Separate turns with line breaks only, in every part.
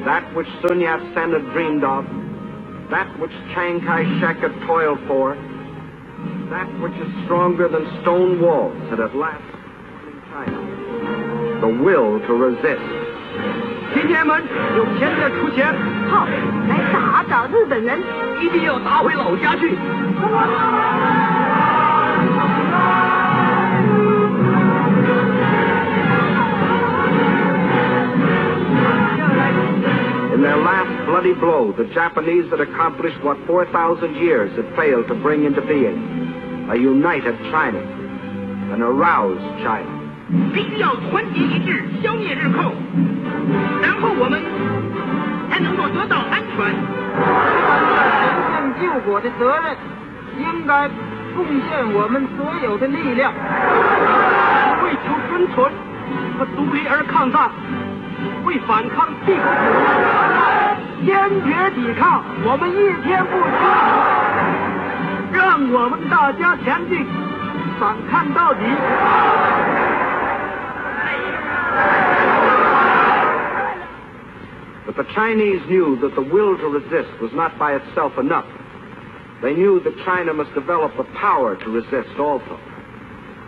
that which Sun Yat-sen had dreamed of, that which Chiang Kai-shek had toiled for, that which is stronger than stone walls had at last in China, the will to resist.
今天们有钱的出钱，
好，来打倒日本人，
一定要打回老家去。
In their last bloody blow, the Japanese had accomplished what 4,000 years had failed to bring into being: a united China, an aroused China.
必须要团结一致，消灭日寇，然后我们才能够得到安全。
神圣救国的责任，应该贡献我们所有的力量，
为求生存和独立而抗战，为反抗帝国主义坚决抵抗，我们一天不休，让我们大家前进，反抗到底。
But the Chinese knew that the will to resist was not by itself enough. They knew that China must develop the power to resist also.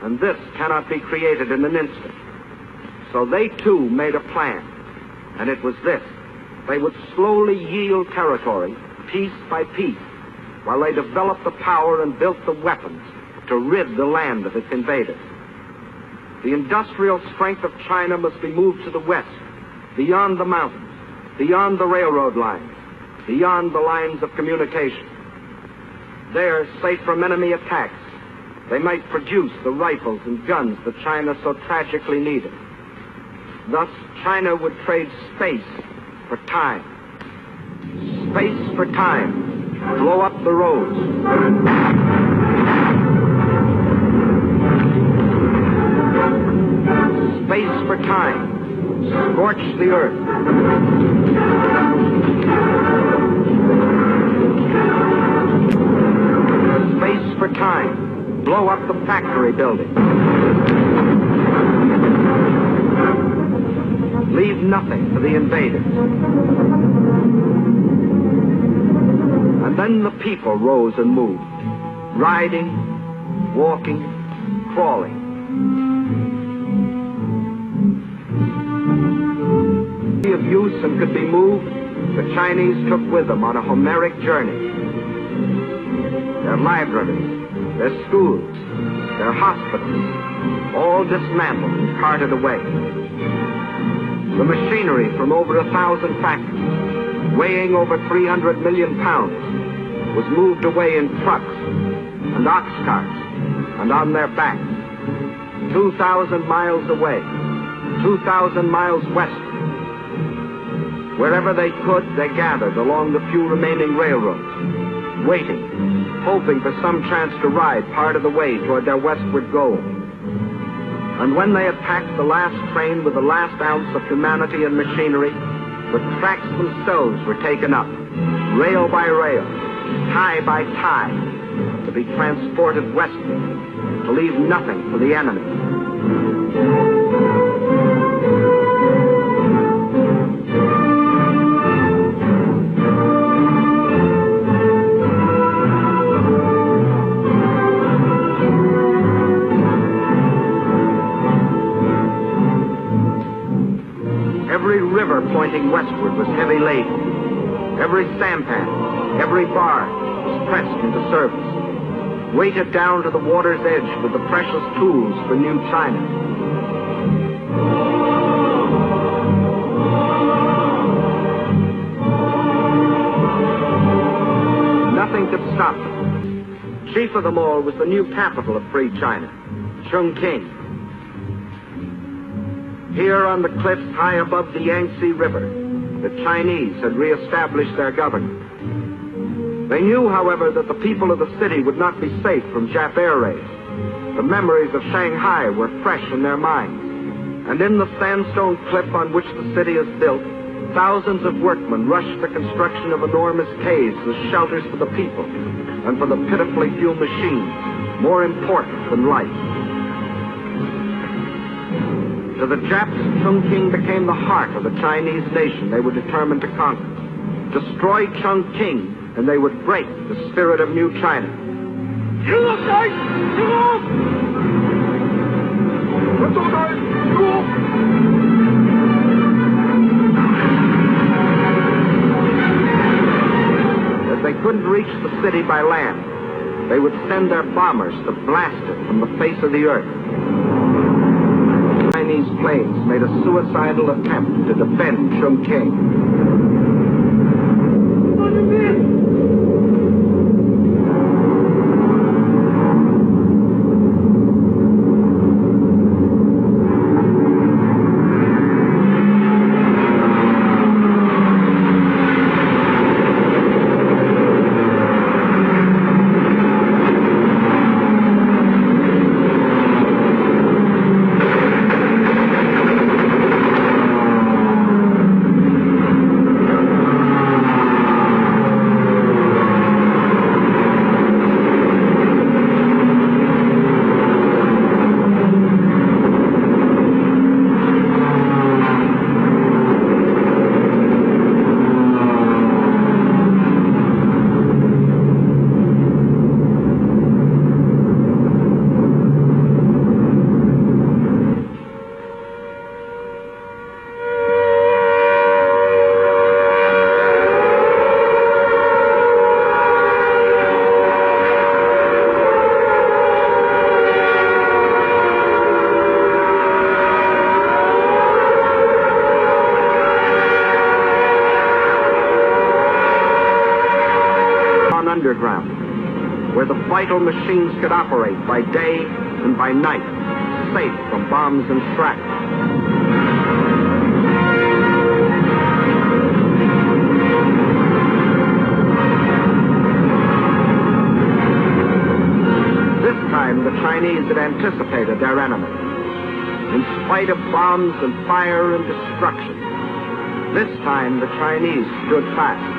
And this cannot be created in an instant. So they too made a plan. And it was this: they would slowly yield territory, piece by piece, while they developed the power and built the weapons to rid the land of its invaders. The industrial strength of China must be moved to the west, beyond the mountains, beyond the railroad lines, beyond the lines of communication. There, safe from enemy attacks, they might produce the rifles and guns that China so tragically needed. Thus, China would trade space for time. Space for time. Blow up the roads. Space for time. Scorch the earth. Space for time. Blow up the factory buildings. Leave nothing for the invaders. And then the people rose and moved, riding, walking, crawling. Of use and could be moved, the Chinese took with them on a Homeric journey. Their libraries, their schools, their hospitals, all dismantled and carted away. The machinery from over 1,000 factories, weighing over 300 million pounds, was moved away in trucks and ox carts and on their backs, 2,000 miles away, 2,000 miles west. Wherever they could, they gathered along the few remaining railroads, waiting, hoping for some chance to ride part of the way toward their westward goal. And when they had packed the last train with the last ounce of humanity and machinery, the tracks themselves were taken up, rail by rail, tie by tie, to be transported westward, to leave nothing for the enemy. Every river pointing westward was heavy laden. Every sampan, every barge was pressed into service, weighted down to the water's edge with the precious tools for new China. Nothing could stop them. Chief of them all was the new capital of free China, Chongqing. Here on the cliffs high above the Yangtze River, the Chinese had reestablished their government. They knew, however, that the people of the city would not be safe from Jap air raids. The memories of Shanghai were fresh in their minds. And in the sandstone cliff on which the city is built, thousands of workmen rushed the construction of enormous caves as shelters for the people and for the pitifully few machines more important than life. To the Japs, Chongqing became the heart of the Chinese nation they were determined to conquer. Destroy Chongqing, and they would break the spirit of New China. As they couldn't reach the city by land, they would send their bombers to blast it from the face of the earth. Chinese planes made a suicidal attempt to defend Chongqing. Underground, where the vital machines could operate by day and by night, safe from bombs and shrapnel. This time, the Chinese had anticipated their enemy. In spite of bombs and fire and destruction, this time the Chinese stood fast.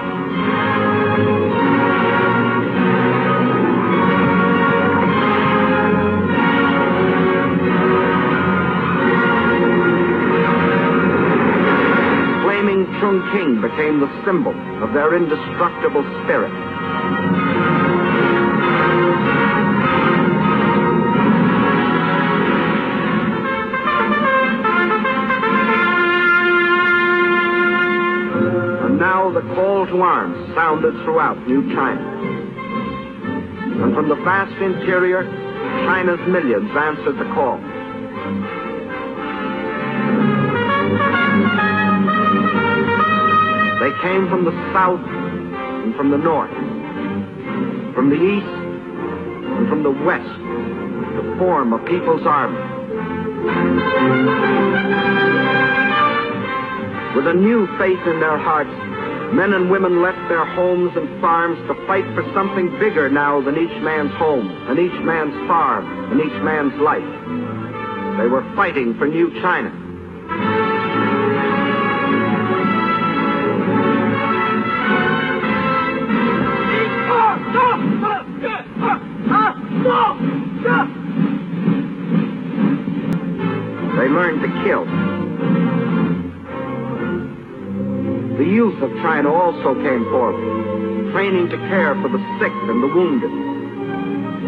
Chongqing became the symbol of their indestructible spirit. And now the call to arms sounded throughout New China. And from the vast interior, China's millions answered the call. They came from the south and from the north, from the east and from the west, to form a people's army. With a new faith in their hearts, men and women left their homes and farms to fight for something bigger now than each man's home, and each man's farm, and each man's life. They were fighting for New China. They learned to kill. The youth of China also came forward, training to care for the sick and the wounded.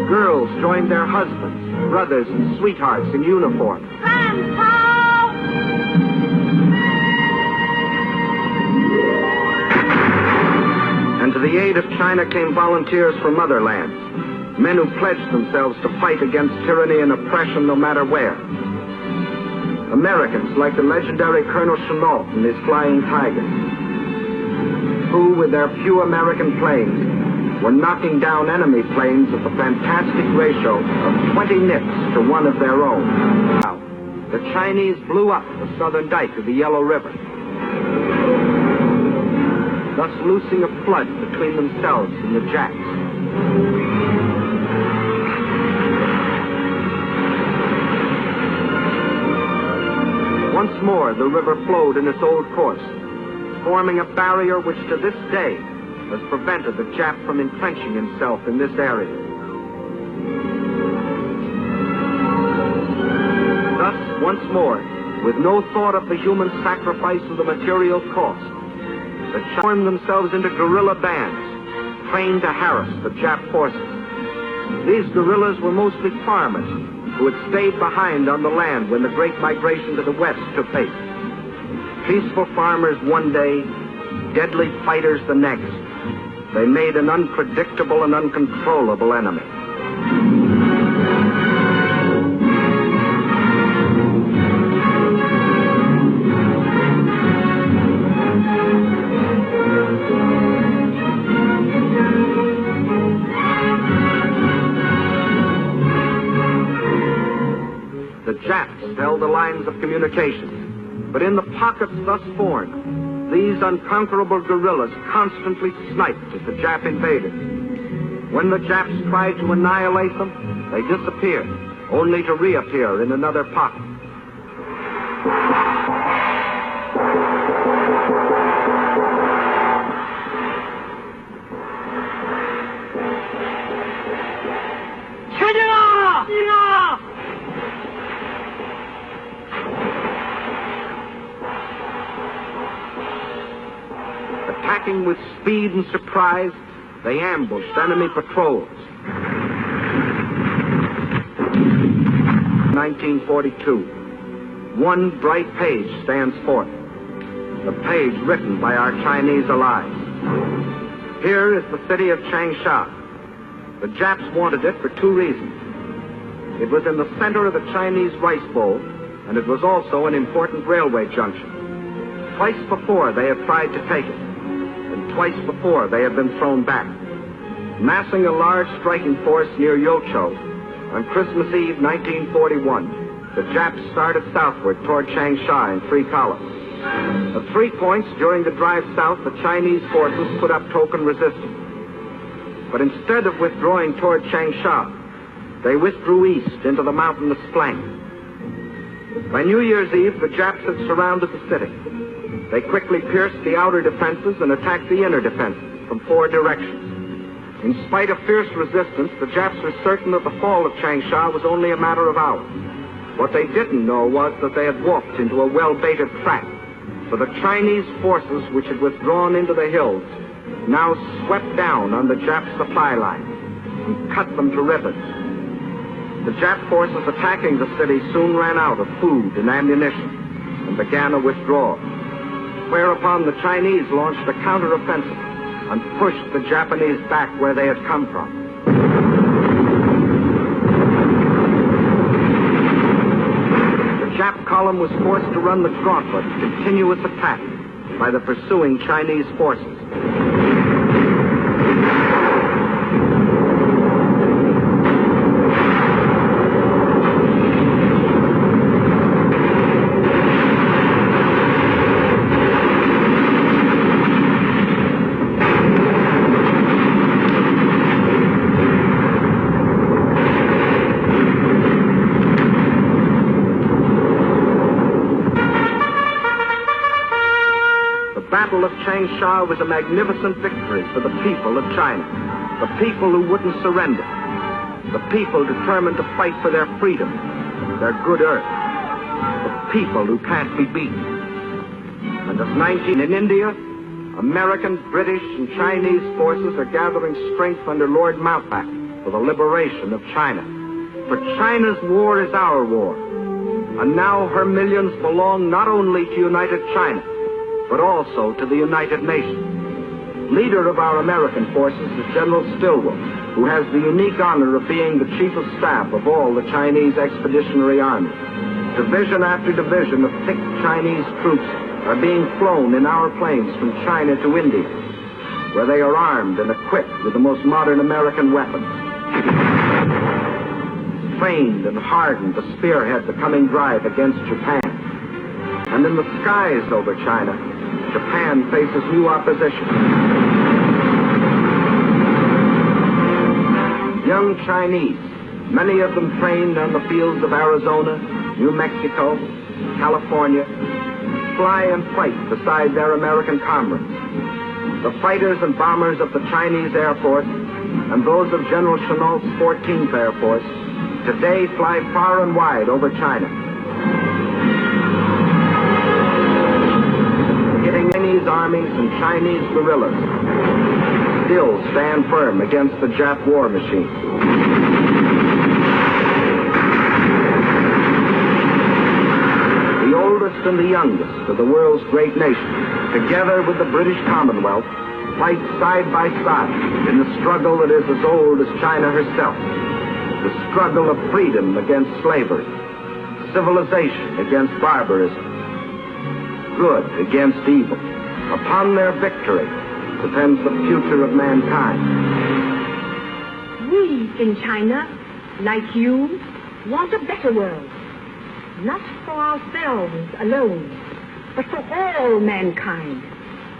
Girls joined their husbands, brothers, and sweethearts in uniform. And to the aid of China came volunteers from other lands, men who pledged themselves to fight against tyranny and oppression no matter where. Americans like the legendary Colonel Chenault and his Flying Tigers, who, with their few American planes, were knocking down enemy planes at the fantastic ratio of 20 nips to one of their own. Now, the Chinese blew up the southern dike of the Yellow River, thus loosing a flood between themselves and the Japs. Once more, the river flowed in its old course, forming a barrier which to this day has prevented the Jap from entrenching himself in this area. Thus, once more, with no thought of the human sacrifice or the material cost. The Chinese formed themselves into guerrilla bands, trained to harass the Jap forces. These guerrillas were mostly farmers who had stayed behind on the land when the great migration to the west took place. Peaceful farmers one day, deadly fighters the next. They made an unpredictable and uncontrollable enemy. The Japs held the lines of communication, but in the pockets thus formed, these unconquerable guerrillas constantly sniped at the Jap invaders. When the Japs tried to annihilate them, they disappeared, only to reappear in another pocket. Attacking with speed and surprise, they ambushed enemy patrols. 1942. One bright page stands forth. The page written by our Chinese allies. Here is the city of Changsha. The Japs wanted it for two reasons. It was in the center of the Chinese rice bowl, and it was also an important railway junction. Twice before they had tried to take it, and twice before they had been thrown back. Massing a large striking force near Yocho, on Christmas Eve 1941, the Japs started southward toward Changsha in three columns. At 3 points during the drive south, the Chinese forces put up token resistance. But instead of withdrawing toward Changsha, they withdrew east into the mountainous flank. By New Year's Eve, the Japs had surrounded the city. They quickly pierced the outer defenses and attacked the inner defenses from 4 directions. In spite of fierce resistance, the Japs were certain that the fall of Changsha was only a matter of hours. What they didn't know was that they had walked into a well-baited trap, for the Chinese forces which had withdrawn into the hills now swept down on the Jap supply lines and cut them to ribbons. The Jap forces attacking the city soon ran out of food and ammunition and began a withdrawal, whereupon the Chinese launched a counteroffensive and pushed the Japanese back where they had come from. The Jap column was forced to run the gauntlet of continuous attack by the pursuing Chinese forces. The Battle of Changsha was a magnificent victory for the people of China, the people who wouldn't surrender, the people determined to fight for their freedom, their good earth, the people who can't be beaten. And as 19 in India, American, British, and Chinese forces are gathering strength under Lord Mountbatten for the liberation of China. For China's war is our war, and now her millions belong not only to United China, but also to the United Nations. Leader of our American forces is General Stilwell, who has the unique honor of being the Chief of Staff of all the Chinese Expeditionary Army. Division after division of picked Chinese troops are being flown in our planes from China to India, where they are armed and equipped with the most modern American weapons. Trained and hardened to spearhead the coming drive against Japan. And in the skies over China, Japan faces new opposition. Young Chinese, many of them trained on the fields of Arizona, New Mexico, California, fly and fight beside their American comrades. The fighters and bombers of the Chinese Air Force and those of General Chennault's 14th Air Force today fly far and wide over China. armies and Chinese guerrillas still stand firm against the Jap war machine. The oldest and the youngest of the world's great nations, together with the British Commonwealth, fight side by side in the struggle that is as old as China herself, the struggle of freedom against slavery, civilization against barbarism, good against evil. Upon their victory depends the future of mankind.
We in China, like you, want a better world. Not for ourselves alone, but for all mankind.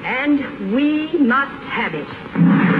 And we must have it.